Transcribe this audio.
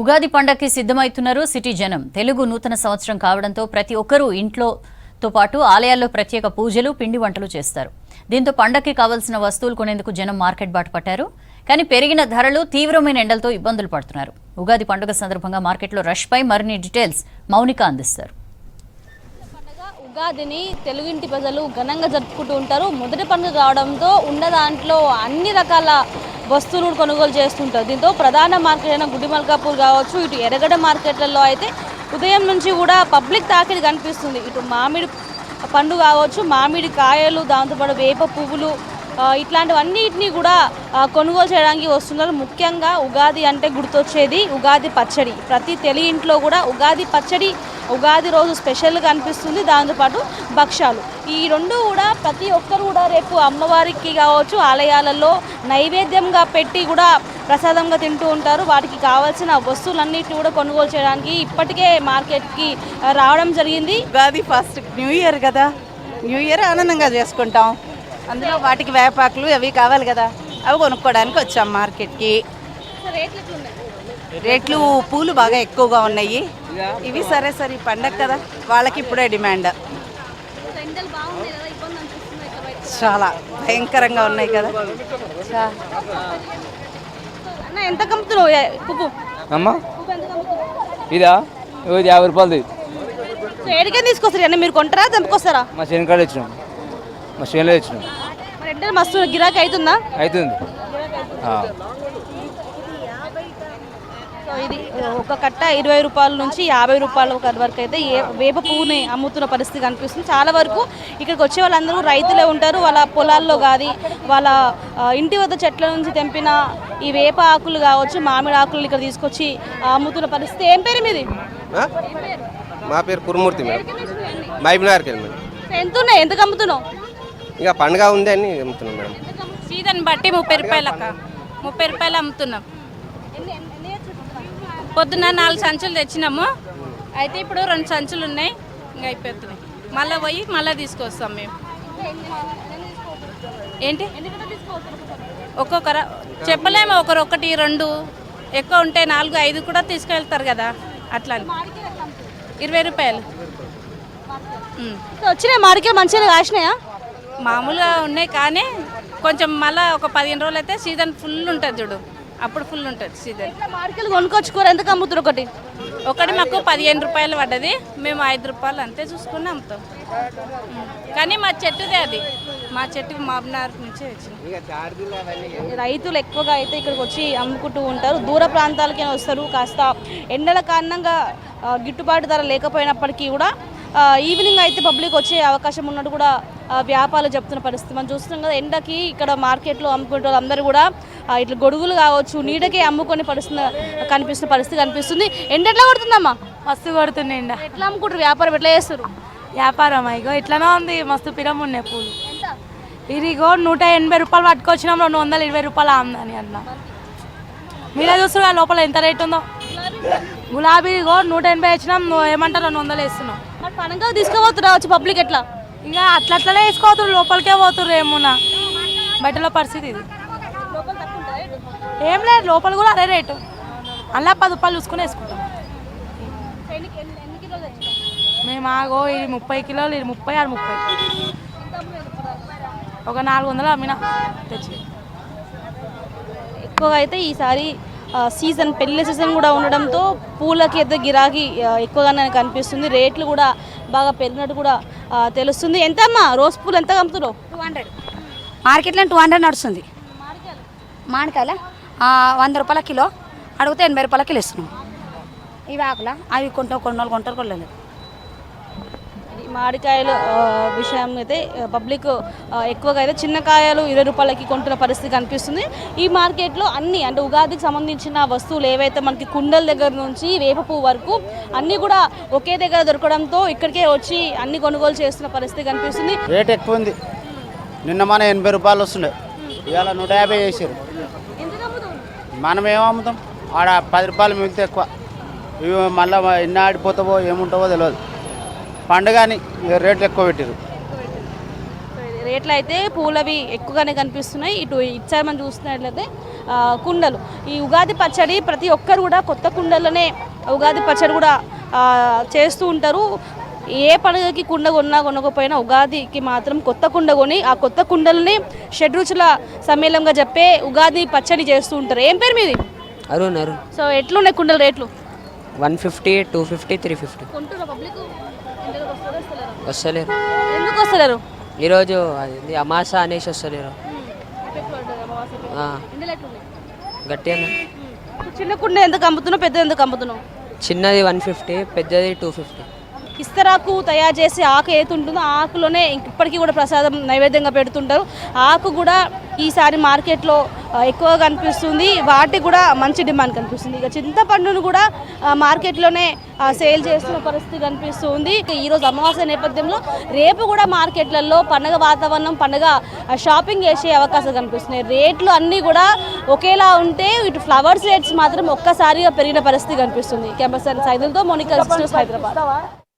ఉగాది పండగకి సిద్ధమవుతున్నారు సిటీ జనం. తెలుగు నూతన సంవత్సరం కావడంతో ప్రతి ఒక్కరూ ఇంట్లోతో పాటు ఆలయాల్లో ప్రత్యేక పూజలు, పిండి వంటలు చేస్తారు. దీంతో పండగకి కావాల్సిన వస్తువులు కొనేందుకు జనం మార్కెట్ బాట పట్టారు. కానీ పెరిగిన ధరలు, తీవ్రమైన ఎండలతో ఇబ్బందులు పడుతున్నారు. ఉగాది పండుగ సందర్భంగా మార్కెట్లో రష్ పై మరిన్ని డీటెయిల్స్ మౌనిక అందిస్తారు. ఉగాదిని తెలుగింటి ప్రజలు ఘనంగా జరుపుకుంటూ ఉంటారు. మొదటి పండుగ కావడంతో ఉన్న దాంట్లో అన్ని రకాల వస్తువులు కొనుగోలు చేస్తుంటారు. దీంతో ప్రధాన మార్కెట్ అయిన గుడిమల్కాపూర్ కావచ్చు, ఇటు ఎర్రగడ్డ మార్కెట్లలో అయితే ఉదయం నుంచి కూడా పబ్లిక్ తాకిడి కనిపిస్తుంది. ఇటు మామిడి పండు కావచ్చు, మామిడి కాయలు, దాంతోపాటు వేప పువ్వులు ఇట్లాంటివన్నిటిని కూడా కొనుగోలు చేయడానికి వస్తున్నారు. ముఖ్యంగా ఉగాది అంటే గుర్తొచ్చేది ఉగాది పచ్చడి. ప్రతి తెలుగు ఇంట్లో కూడా ఉగాది పచ్చడి ఉగాది రోజు స్పెషల్గా అనిపిస్తుంది. దాంతోపాటు భక్ష్యాలు, ఈ రెండు కూడా ప్రతి ఒక్కరు కూడా రేపు అమ్మవారికి కావచ్చు ఆలయాలలో నైవేద్యంగా పెట్టి కూడా ప్రసాదంగా తింటూ ఉంటారు. వాటికి కావాల్సిన వస్తువులన్నిటిని కూడా కొనుగోలు చేయడానికి ఇప్పటికే మార్కెట్కి రావడం జరిగింది. ఉగాది ఫస్ట్ న్యూ ఇయర్ కదా, న్యూ ఇయర్ ఆనందంగా చేసుకుంటాం. అందులో వాటికి వేపాకులు అవి కావాలి కదా, అవి కొనుక్కోవడానికి వచ్చాం మార్కెట్కి. రేట్లు పూలు బాగా ఎక్కువగా ఉన్నాయి. ఇవి సరే సరే పండగ కదా, వాళ్ళకి ఇప్పుడే డిమాండ్. చాలా భయంకరంగా ఉన్నాయి కదా. ఎంత కమ్ముతున్నావు అమ్మా? ఇదా 50 రూపాయలు. ఏడికే తీసుకొస్తారు అన్న? మీరు కొంటారా, తెంపుకొస్తారా? మా చేను కాడ వచ్చినాం, మా చేనులో వచ్చినాం. రెండేళ్ళు మస్తు గిరాకీ అవుతుందా? అవుతుంది. సో ఇది ఒక కట్ట 20 రూపాయల నుంచి 50 రూపాయల వరకు అయితే వేప పువ్వుని అమ్ముతున్న పరిస్థితి కనిపిస్తుంది. చాలా వరకు ఇక్కడికి వచ్చే వాళ్ళందరూ రైతులే ఉంటారు. వాళ్ళ పొలాల్లో కాదు, వాళ్ళ ఇంటి వద్ద చెట్ల నుంచి తెంపిన ఈ వేప ఆకులు కావచ్చు, మామిడి ఆకులు ఇక్కడ తీసుకొచ్చి అమ్ముతున్న పరిస్థితి. ఏం పేరు మీది? మా పేరు కురుమూర్తి మేడం, మైబినార్కి మేడం. ఎంత ఉన్నాయి, ఎందుకు అమ్ముతున్నావు? ఇక పండుగ ఉంది అని అమ్ముతున్నాం మేడం. సీజన్ బట్టి 30 రూపాయలు అక్క, 30 రూపాయలు అమ్ముతున్నాం. పొద్దున్న 4 సంచులు తెచ్చినాము, అయితే ఇప్పుడు 2 సంచులు ఉన్నాయి, ఇంకా అయిపోతున్నాయి. మళ్ళీ పోయి మళ్ళీ తీసుకొస్తాం మేము. ఏంటి ఒక్కొక్కరు చెప్పలేము, ఒకరు 1, 2 ఎక్కువ ఉంటే 4, 5 కూడా తీసుకెళ్తారు కదా, అట్లా 20 రూపాయలు. వచ్చినాయి మామిడికాయలు మంచిగా కాసినాయా? మామూలుగా ఉన్నాయి, కానీ కొంచెం మళ్ళీ ఒక 15 రోజులు అయితే సీజన్ ఫుల్ ఉంటుంది చూడు, అప్పుడు ఫుల్ ఉంటుంది సీజన్. మార్కెట్ కొనుక్కొచ్చుకోరు, ఎంత అమ్ముతారు? ఒకటి మాకు 15 రూపాయలు పడ్డది, మేము 5 రూపాయలు అంతే చూసుకుని అమ్ముతాం. కానీ మా చెట్టుదే, అది మా చెట్టు మాబ్నార్ నుంచి వచ్చింది. రైతులు ఎక్కువగా అయితే ఇక్కడికి వచ్చి అమ్ముకుంటూ ఉంటారు. దూర ప్రాంతాలకే వస్తారు. కాస్త ఎండల కారణంగా గిట్టుబాటు ధర లేకపోయినప్పటికీ కూడా ఈవినింగ్ అయితే పబ్లిక్ వచ్చే అవకాశం ఉన్నట్టు కూడా వ్యాపారాలు చెప్తున్న పరిస్థితి మనం చూస్తున్నాం కదా. ఎండకి ఇక్కడ మార్కెట్లో అమ్ముకుంటే అందరూ కూడా ఇట్లా గొడుగులు కావచ్చు, నీడకే అమ్ముకొని కనిపిస్తున్న పరిస్థితి కనిపిస్తుంది. ఎండ ఎట్లా కొడుతుందమ్మా? మస్తు కొడుతుంది ఎండ. ఎట్లా అమ్ముకుంటారు? వ్యాపారం ఎట్లా చేస్తారు? వ్యాపారం ఇగో ఇట్లానే ఉంది, మస్తు పిరం ఉన్నాయి పూలు. ఇదిగో 180 రూపాయలు పట్టుకొచ్చినాం, 220 రూపాయలు ఆమ్దని అట్లా. మీరే చూస్తున్నా లోపల ఎంత రేట్ ఉందో. గులాబీ ఇగో 180 వచ్చినాం, ఏమంటారు 200 వేస్తున్నాం. పండుగ తీసుకోబోతున్నా వచ్చి పబ్లిక్ ఎట్లా? ఇంకా అట్లనే వేసుకోవద్దు, లోపలికే పోతుర్రు. ఏమున్నా బయటలో పరిస్థితి ఇది. ఏం లేదు, లోపల కూడా అదే రేటు. అలా 10 రూపాయలు చూసుకుని వేసుకుంటాం మేము. ఆగో ఇది 30 కిలోలు, ఇది 30, అది 30. ఒక 400 అమ్మినా తెచ్చి. ఎక్కువగా అయితే ఈసారి సీజన్, పెళ్లి సీజన్ కూడా ఉండడంతో పూలకి అయితే గిరాకీ ఎక్కువగానే కనిపిస్తుంది. రేట్లు కూడా బాగా పెరిగినట్టు కూడా తెలుస్తుంది. ఎంత అమ్మా రోజ్ పూలు ఎంత అమ్ముతున్నావు? 200 మార్కెట్లో 200 నడుస్తుంది. మామిడికాయల 100 రూపాయల కిలో, అడిగితే 80 రూపాయల కిలో ఇస్తున్నాం. ఇవి ఆకుల అవి కొంటారు కొనలేదు. మామిడికాయలు విషయం అయితే పబ్లిక్ ఎక్కువగా అయితే చిన్న కాయలు 20 రూపాయలకి కొంటున్న పరిస్థితి కనిపిస్తుంది. ఈ మార్కెట్లో అన్ని అంటే ఉగాదికి సంబంధించిన వస్తువులు ఏవైతే మనకి కుండల దగ్గర నుంచి వేప పువ్వు వరకు అన్నీ కూడా ఒకే దగ్గర దొరకడంతో ఇక్కడికే వచ్చి అన్ని కొనుగోలు చేస్తున్న పరిస్థితి కనిపిస్తుంది. రేట్ ఎక్కువ ఉంది. నిన్న మన 80 రూపాయలు వస్తుండే, ఇవాళ 150 చేసారు. మనం ఏమో అమ్ముతాం, ఆడ 10 రూపాయలు మిగిలితే ఎక్కువ. ఇవి మళ్ళీ ఎన్ని ఆడిపోతావో ఏముంటావో తెలియదు. పండుగని రేట్లు ఎక్కువ పెట్టారు. రేట్లు అయితే పూలవి ఎక్కువగానే కనిపిస్తున్నాయి. ఇటు సైడ్ మనం చూస్తున్నట్లయితే కుండలు, ఈ ఉగాది పచ్చడి ప్రతి ఒక్కరు కూడా కొత్త కుండలనే ఉగాది పచ్చడి కూడా చేస్తూ ఉంటారు. ఏ పండుగకి కుండ కొనకపోయినా ఉగాదికి మాత్రం కొత్త కుండ కొని ఆ కొత్త కుండలని షడ్రుచుల సమ్మేళనంగా చెప్పే ఉగాది పచ్చడి చేస్తూ ఉంటారు. ఏం పేరు మీది? అరుణ్. సో ఎట్లున్నాయి కుండల రేట్లు? 150, 250, 350. వస్తలేరు. ఎందుకు వస్తలేరు? ఈరోజు అది అమాస అనేసి వస్తలేరు. గట్టిగా చిన్న కుండ ఎందుకు అమ్ముతున్నావు, పెద్దది ఎందుకు అమ్ముతున్నావు? చిన్నది 150, పెద్దది 250. ఇస్తరాకు తయారు చేసి ఆకు ఏది ఉంటుందో ఆకులోనే ఇప్పటికీ కూడా ప్రసాదం నైవేద్యంగా పెడుతుంటారు. ఆకు కూడా ఈసారి మార్కెట్లో ఎక్కువగా కనిపిస్తుంది, వాటికి కూడా మంచి డిమాండ్ కనిపిస్తుంది. ఇక చింతపండును కూడా మార్కెట్లోనే సేల్ చేస్తున్న పరిస్థితి కనిపిస్తుంది. ఈరోజు అమావాస్య నేపథ్యంలో రేపు కూడా మార్కెట్లలో పండగ వాతావరణం, పండగ షాపింగ్ చేసే అవకాశాలు కనిపిస్తున్నాయి. రేట్లు అన్నీ కూడా ఒకేలా ఉంటే ఇటు ఫ్లవర్స్ రేట్స్ మాత్రం ఒక్కసారిగా పెరిగిన పరిస్థితి కనిపిస్తుంది. కెమెరా సైదులతో మోనికా, హైదరాబాద్.